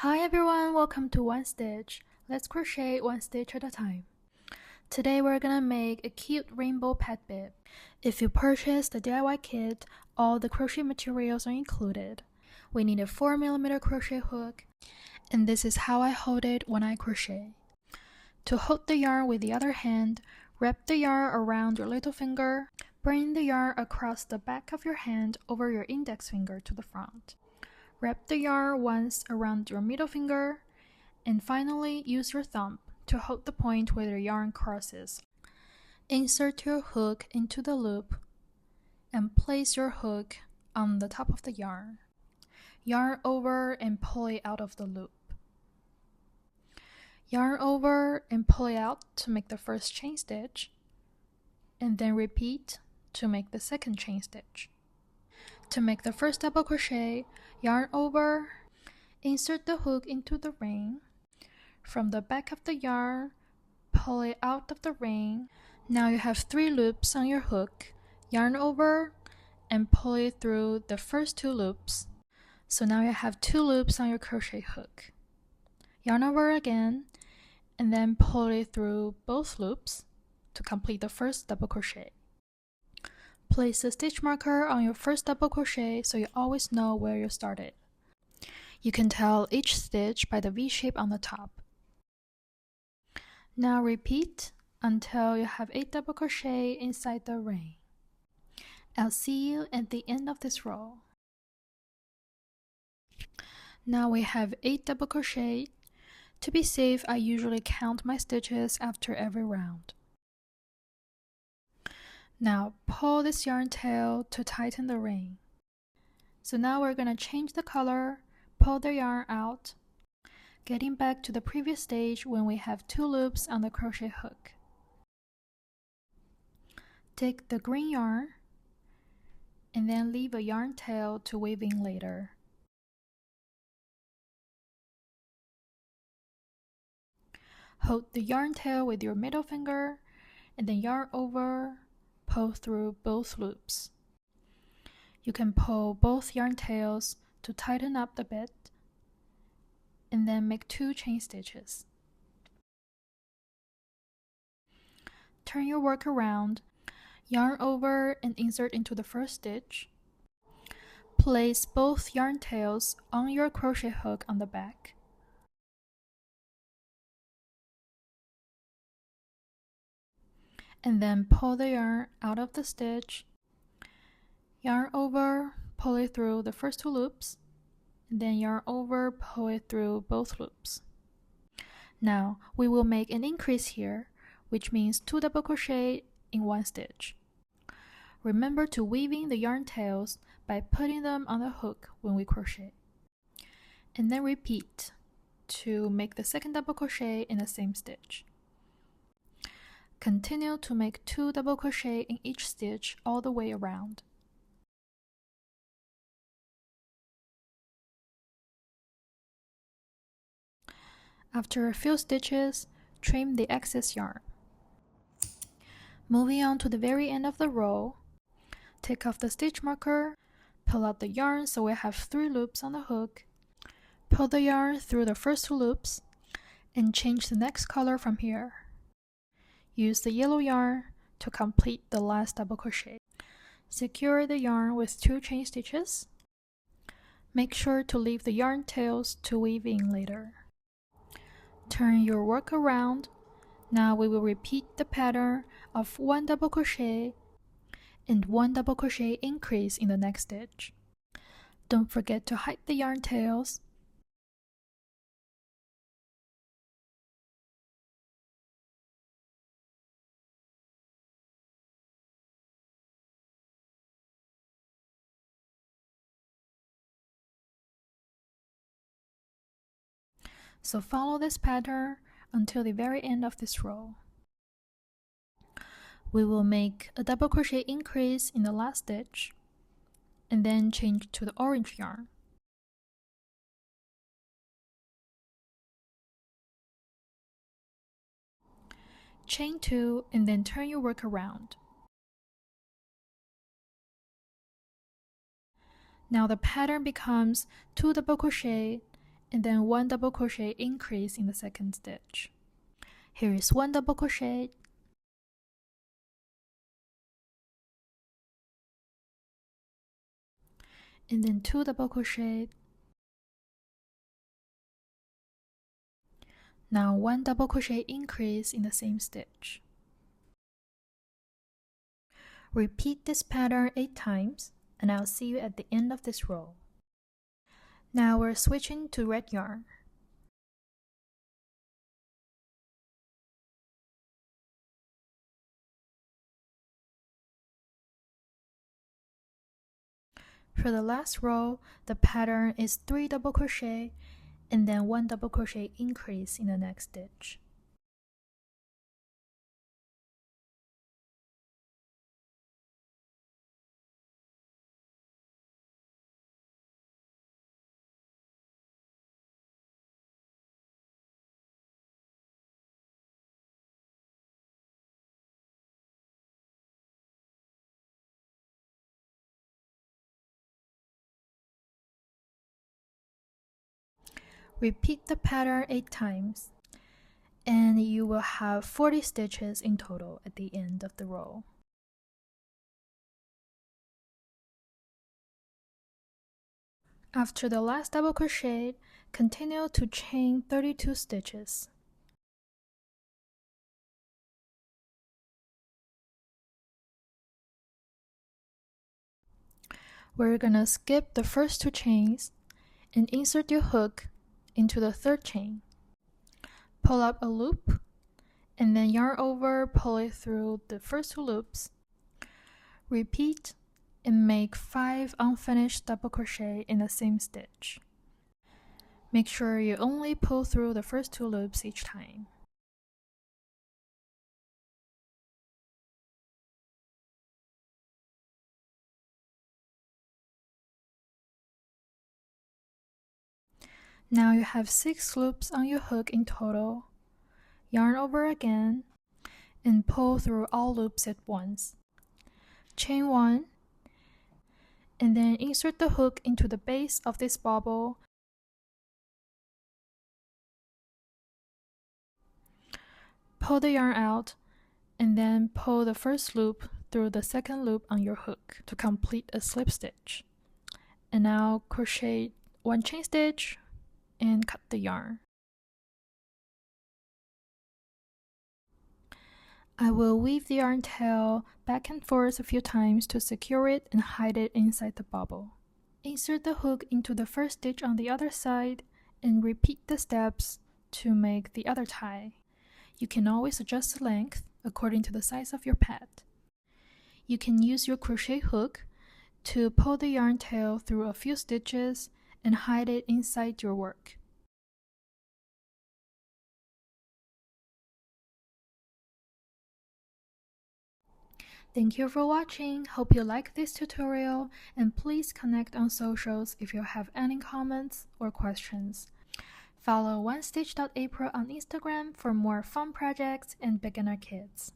Hi everyone, welcome to One Stitch. Let's crochet one stitch at a time. Today we're gonna make a cute rainbow pet bib. If you purchase the DIY kit, all the crochet materials are included. We need a 4mm crochet hook, and this is how I hold it when I crochet. To hold the yarn with the other hand, wrap the yarn around your little finger, bring the yarn across the back of your hand over your index finger to the front. Wrap the yarn once around your middle finger, and finally use your thumb to hold the point where the yarn crosses. Insert your hook into the loop and place your hook on the top of the yarn. Yarn over and pull it out of the loop. Yarn over and pull it out to make the first chain stitch, and then repeat to make the second chain stitch. To make the first double crochet, yarn over, insert the hook into the ring. From the back of the yarn, pull it out of the ring. Now you have 3 loops on your hook. Yarn over and pull it through the first 2 loops. So now you have 2 loops on your crochet hook. Yarn over again and then pull it through both loops to complete the first double crochet. Place a stitch marker on your first double crochet so you always know where you started. You can tell each stitch by the V shape on the top. Now repeat until you have 8 double crochet inside the ring. I'll see you at the end of this row. Now we have 8 double crochet. To be safe, I usually count my stitches after every round. Now pull this yarn tail to tighten the ring. So now we're going to change the color, pull the yarn out, getting back to the previous stage when we have 2 loops on the crochet hook. Take the green yarn and then leave a yarn tail to weaving later. Hold the yarn tail with your middle finger and then yarn over, pull through both loops. You can pull both yarn tails to tighten up the bit and then make 2 chain stitches. Turn your work around, yarn over and insert into the first stitch. Place both yarn tails on your crochet hook on the back. And then pull the yarn out of the stitch, yarn over, pull it through the first 2 loops, and then yarn over, pull it through both loops. Now we will make an increase here, which means 2 double crochet in 1 stitch. Remember to weave in the yarn tails by putting them on the hook when we crochet. And then repeat to make the second double crochet in the same stitch. Continue to make 2 double crochet in each stitch all the way around. After a few stitches, trim the excess yarn. Moving on to the very end of the row, take off the stitch marker, pull out the yarn so we have 3 loops on the hook, pull the yarn through the first 2 loops, and change the next color from here. Use the yellow yarn to complete the last double crochet. Secure the yarn with 2 chain stitches. Make sure to leave the yarn tails to weave in later. Turn your work around. Now we will repeat the pattern of 1 double crochet and 1 double crochet increase in the next stitch. Don't forget to hide the yarn tails. So follow this pattern until the very end of this row. We will make a double crochet increase in the last stitch and then change to the orange yarn. Chain 2 and then turn your work around. Now the pattern becomes 2 double crochet and then 1 double crochet increase in the second stitch. Here is 1 double crochet, and then 2 double crochet. Now 1 double crochet increase in the same stitch. Repeat this pattern 8 times, and I'll see you at the end of this row. Now we're switching to red yarn. For the last row, the pattern is 3 double crochet and then 1 double crochet increase in the next stitch. Repeat the pattern 8 times, and you will have 40 stitches in total at the end of the row. After the last double crochet, continue to chain 32 stitches. We're gonna skip the first 2 chains and insert your hook into the 3rd chain. Pull up a loop and then yarn over, pull it through the first 2 loops. Repeat and make 5 unfinished double crochet in the same stitch. Make sure you only pull through the first 2 loops each time. Now you have 6 loops on your hook in total. Yarn over again and pull through all loops at once. Chain 1 and then insert the hook into the base of this bobble. Pull the yarn out and then pull the first loop through the second loop on your hook to complete a slip stitch. And now crochet 1 chain stitch and cut the yarn. I will weave the yarn tail back and forth a few times to secure it and hide it inside the bobble. Insert the hook into the first stitch on the other side and repeat the steps to make the other tie. You can always adjust the length according to the size of your pet. You can use your crochet hook to pull the yarn tail through a few stitches and hide it inside your work. Thank you for watching. Hope you like this tutorial, and please connect on socials if you have any comments or questions. Follow onestitch.april on Instagram for more fun projects and beginner kits.